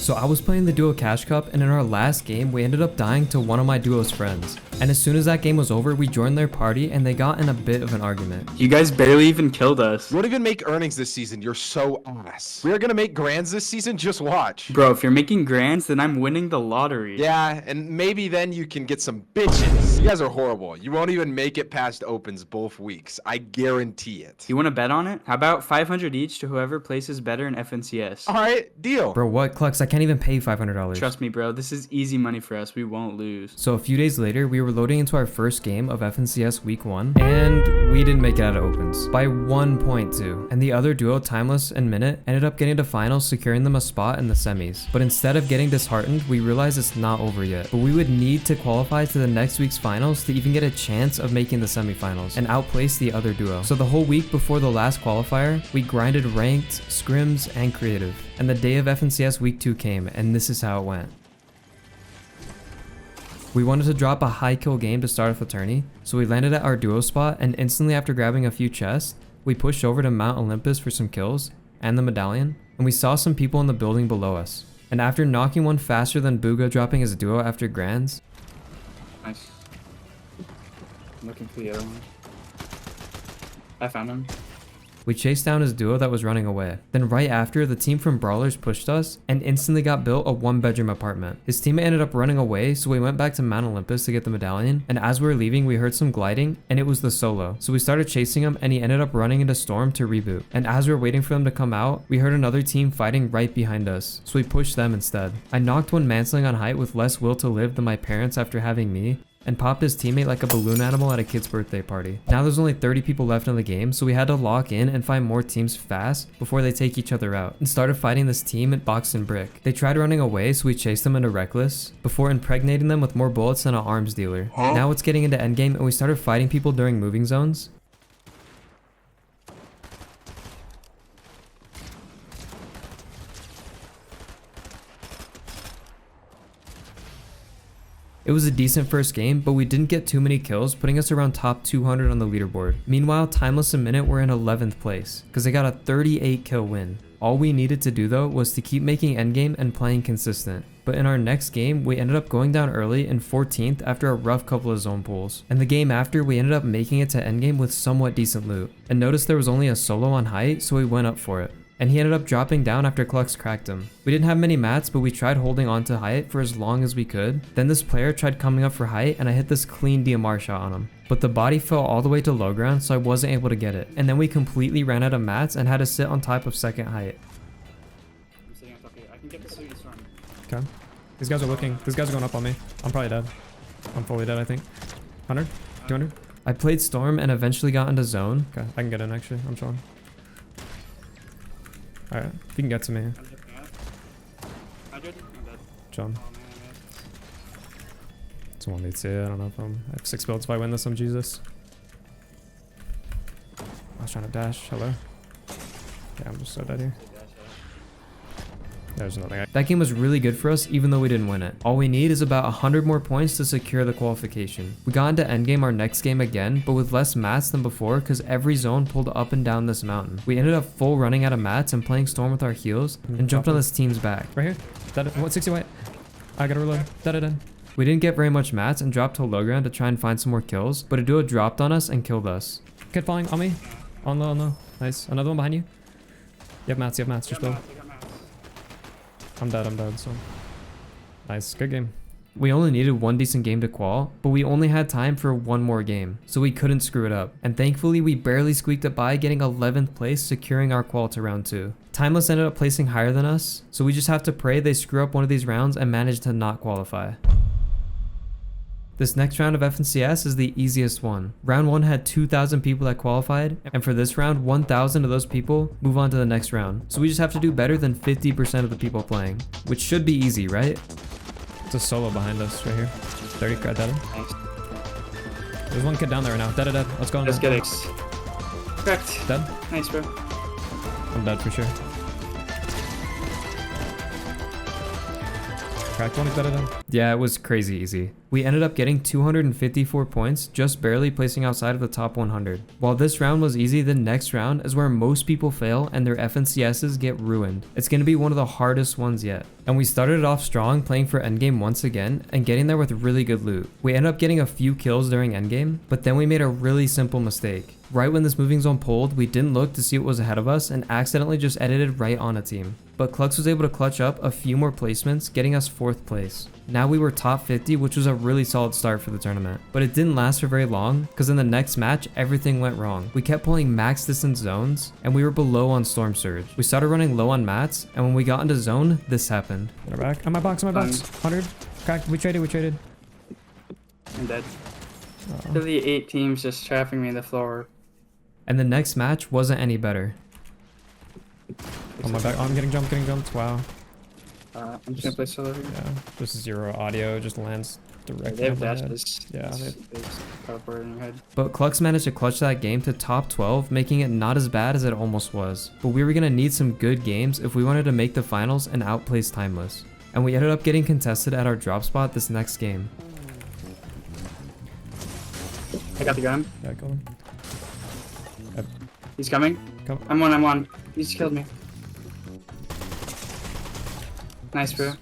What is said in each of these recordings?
So I was playing the duo Cash Cup, and in our last game, we ended up dying to one of my duo's friends. And as soon as that game was over, we joined their party and they got in a bit of an argument. You guys barely even killed us. You won't even make earnings this season. You're so ass. We are gonna make grands this season. Just watch. Bro, if you're making grands, then I'm winning the lottery. Yeah, and maybe then you can get some bitches. You guys are horrible. You won't even make it past opens both weeks. I guarantee it. You want to bet on it? How about 500 each to whoever places better in FNCS? All right, deal. Bro, what, Clux? I can't even pay $500. Trust me, bro. This is easy money for us. We won't lose. So a few days later, we were loading into our first game of FNCS week 1, and we didn't make it out of opens by 1 point too. And the other duo, Timeless and Minute, ended up getting to finals, securing them a spot in the semis. But instead of getting disheartened, we realized it's not over yet. But we would need to qualify to the next week's finals to even get a chance of making the semifinals and outplace the other duo. So the whole week before the last qualifier, we grinded ranked, scrims, and creative. And the day of FNCS week 2 came, and this is how it went. We wanted to drop a high kill game to start off the tourney, so we landed at our duo spot, and instantly after grabbing a few chests, we pushed over to Mount Olympus for some kills and the medallion, and we saw some people in the building below us. And after knocking one faster than Booga dropping his duo after grands, Nice. I'm looking for the other one. I found him. we chased down his duo that was running away. Then right after, the team from Brawlers pushed us and instantly got built a 1-bedroom apartment. His teammate ended up running away, so we went back to Mount Olympus to get the medallion, and as we were leaving, we heard some gliding, and it was the solo. So we started chasing him, and he ended up running into Storm to reboot. And as we were waiting for them to come out, we heard another team fighting right behind us, so we pushed them instead. I knocked one mantling on height with less will to live than my parents after having me, and popped his teammate like a balloon animal at a kid's birthday party. Now there's only 30 people left in the game, so we had to lock in and find more teams fast before they take each other out, and started fighting this team at Box and Brick. They tried running away, so we chased them into Reckless before impregnating them with more bullets than an arms dealer. Now it's getting into endgame, and we started fighting people during moving zones. It was a decent first game, but we didn't get too many kills, putting us around top 200 on the leaderboard. Meanwhile, Timeless and Minute were in 11th place, because they got a 38 kill win. All we needed to do though was to keep making endgame and playing consistent. But in our next game, we ended up going down early in 14th after a rough couple of zone pulls. And the game after, we ended up making it to endgame with somewhat decent loot. And noticed there was only a solo on height, so we went up for it. And he ended up dropping down after Clux cracked him. We didn't have many mats, but we tried holding on to height for as long as we could. Then this player tried coming up for height, and I hit this clean DMR shot on him. But the body fell all the way to low ground, so I wasn't able to get it. And then we completely ran out of mats and had to sit on top of second height. I'm sitting on top here. I can get this through this run. Okay. These guys are looking. These guys are going up on me. I'm probably dead. I'm fully dead, I think. 100? 200? I played Storm and eventually got into zone. Okay, I can get in actually. I'm chilling. Alright, if you can get to me. John. Someone needs to. I don't know if I have 6 builds. If I win this, I'm Jesus. I was trying to dash. Hello. Yeah, I'm just so dead here. There's nothing. That game was really good for us, even though we didn't win it. All we need is about 100 more points to secure the qualification. We got into endgame our next game again, but with less mats than before because every zone pulled up and down this mountain. We ended up full running out of mats and playing Storm with our heals and jumped on this team's back. Right here. That 160 white. I gotta reload. Dead. We didn't get very much mats and dropped to low ground to try and find some more kills, but a duo dropped on us and killed us. Kid falling on me. On low. Nice. Another one behind you. You have mats. Just build. I'm dead, so. Nice, good game. We only needed one decent game to qual, but we only had time for one more game, so we couldn't screw it up. And thankfully, we barely squeaked it by, getting 11th place, securing our qual to round 2. Timeless ended up placing higher than us, so we just have to pray they screw up one of these rounds and manage to not qualify. This next round of FNCS is the easiest one. Round 1 had 2,000 people that qualified, and for this round, 1,000 of those people move on to the next round. So we just have to do better than 50% of the people playing, which should be easy, right? It's a solo behind us right here. 30 dead. There's one kid down there right now. Dead. Let's go. Let's get it. Correct. Dead? Nice, bro. I'm dead for sure. Cracked one is better than. Yeah, it was crazy easy. We ended up getting 254 points, just barely placing outside of the top 100. While this round was easy, the next round is where most people fail and their FNCSs get ruined. It's going to be one of the hardest ones yet. And we started it off strong, playing for endgame once again, and getting there with really good loot. We ended up getting a few kills during endgame, but then we made a really simple mistake. Right when this moving zone pulled, we didn't look to see what was ahead of us and accidentally just edited right on a team. But Clux was able to clutch up a few more placements, getting us 4th place. Now we were top 50, which was a really solid start for the tournament. But it didn't last for very long, because in the next match, everything went wrong. We kept pulling max distance zones, and we were below on Storm Surge. We started running low on mats, and when we got into zone, this happened. They're back. On my box, 100. Cracked. We traded. I'm dead. Literally 8 teams just trapping me in the floor. And the next match wasn't any better. On my back. Oh, I'm getting jumped. Wow. I'm just gonna play solo here. Yeah. Just 0 audio. Just lands directly They have on my head. dashes. Yeah. They just teleport in your head. But Clux managed to clutch that game to top 12, making it not as bad as it almost was. But we were going to need some good games if we wanted to make the finals and outplace Timeless. And we ended up getting contested at our drop spot this next game. I got the gun. Yeah, go on. He's coming. Come. I'm one. He just killed me. Nice, bro.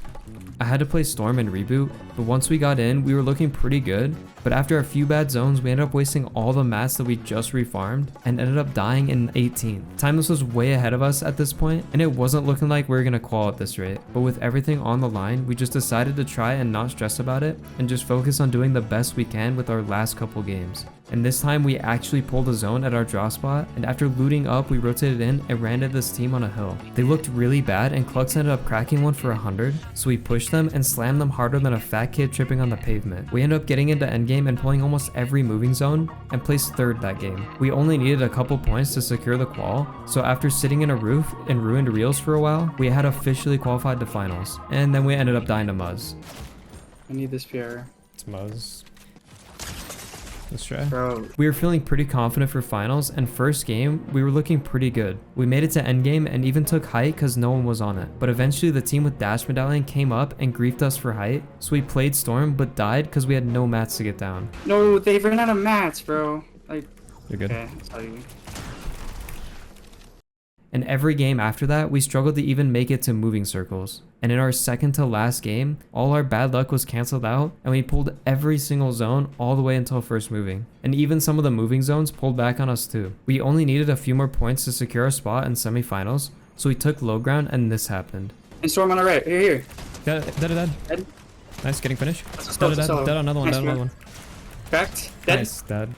I had to play Storm and reboot, but once we got in, we were looking pretty good. But after a few bad zones, we ended up wasting all the mats that we just refarmed and ended up dying in 18th. Timeless was way ahead of us at this point, and it wasn't looking like we were gonna qual at this rate. But with everything on the line, we just decided to try and not stress about it and just focus on doing the best we can with our last couple games. And this time we actually pulled a zone at our draw spot, and after looting up, we rotated in and ran at this team on a hill. They looked really bad, and Clux ended up cracking one for 100, so we pushed them and slammed them harder than a fat kid tripping on the pavement. We ended up getting into endgame and pulling almost every moving zone, and placed 3rd that game. We only needed a couple points to secure the qual, so after sitting in a roof in ruined reels for a while, we had officially qualified to finals, and then we ended up dying to Muzz. I need this PR. It's Muzz. Let's try. Bro, We were feeling pretty confident for finals, and first game, we were looking pretty good. We made it to endgame and even took height because no one was on it. But eventually the team with Dash Medallion came up and griefed us for height, so we played Storm but died because we had no mats to get down. no, they've run out of mats, bro. Like, You're good. okay, I'll tell you. And every game after that, we struggled to even make it to moving circles. And in our second to last game, all our bad luck was canceled out, and we pulled every single zone all the way until first moving. And even some of the moving zones pulled back on us too. We only needed a few more points to secure our spot in semifinals, so we took low ground and this happened. And Storm on the right. Here. Dead. Dead. Nice, getting finished. That's a Dead, solo. dead, another one, Nice, dead, another bro. one. Cracked. Dead. Nice, dead.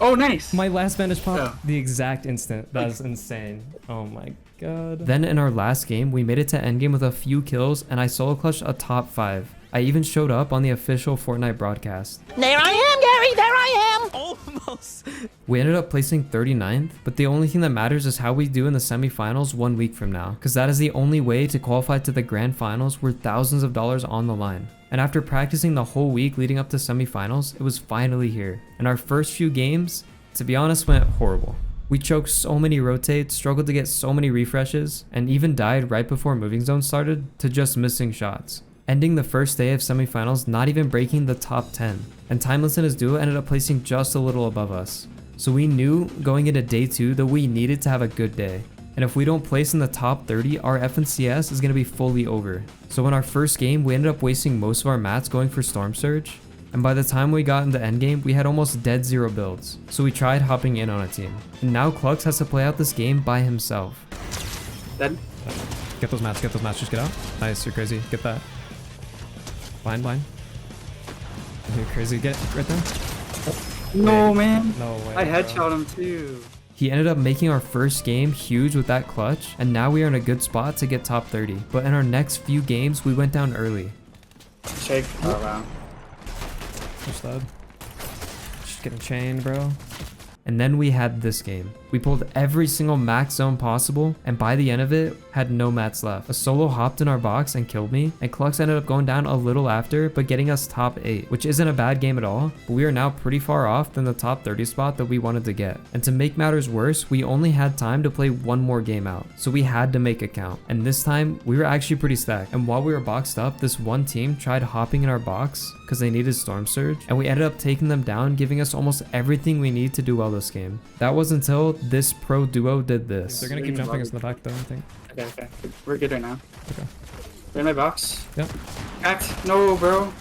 Oh, nice. My last bandage pop, Yeah. the exact instant. That is insane. Oh my god. Then in our last game, we made it to endgame with a few kills, and I solo clutched a top 5. I even showed up on the official Fortnite broadcast. There I am, Gary, there I am! Almost. We ended up placing 39th, but the only thing that matters is how we do in the semifinals 1 week from now, because that is the only way to qualify to the grand finals with thousands of dollars on the line. And after practicing the whole week leading up to semifinals, it was finally here. And our first few games, to be honest, went horrible. We choked so many rotates, struggled to get so many refreshes, and even died right before moving zone started to just missing shots. Ending the first day of semifinals not even breaking the top 10. And Timeless and his duo ended up placing just a little above us. So we knew going into day 2 that we needed to have a good day. And if we don't place in the top 30, our FNCS is going to be fully over. So in our first game, we ended up wasting most of our mats going for Storm Surge. And by the time we got into endgame, we had almost dead 0 builds. So we tried hopping in on a team. And now Clux has to play out this game by himself. Dead. Get those mats, just get out. Nice, you're crazy. Get that. Blind. You're crazy, get it right there. No, man. No way. I bro. headshot him too. He ended up making our first game huge with that clutch, and now we are in a good spot to get top 30. But in our next few games, we went down early. Shake. Oh, wow. Just dead. Just getting chained, bro. And then we had this game. We pulled every single max zone possible, and by the end of it, had no mats left. A solo hopped in our box and killed me, and Clux ended up going down a little after, but getting us top 8, which isn't a bad game at all, but we are now pretty far off than the top 30 spot that we wanted to get. And to make matters worse, we only had time to play one more game out, so we had to make it count. And this time, we were actually pretty stacked, and while we were boxed up, this one team tried hopping in our box because they needed Storm Surge, and we ended up taking them down, giving us almost everything we need to do well this game. That was until this pro duo did this. They're gonna keep jumping us in the back though, I think. Okay, okay. We're good right now. Okay. They're in my box. Yep. Cracked. No, bro.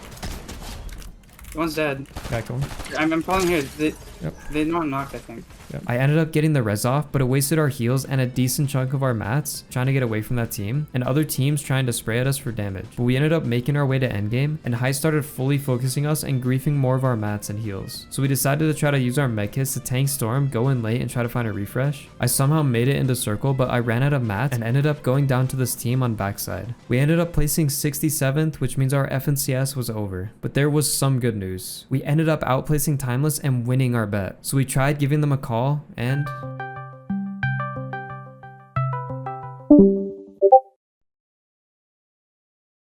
One's dead. Okay, cool. I'm falling here. Yep. They not knocked, I think. I ended up getting the res off, but it wasted our heals and a decent chunk of our mats trying to get away from that team, and other teams trying to spray at us for damage. But we ended up making our way to endgame, and High started fully focusing us and griefing more of our mats and heals. So we decided to try to use our medkits to tank Storm, go in late, and try to find a refresh. I somehow made it into circle, but I ran out of mats and ended up going down to this team on backside. We ended up placing 67th, which means our FNCS was over. But there was some good news. We ended up outplacing Timeless and winning our bet. So we tried giving them a call, and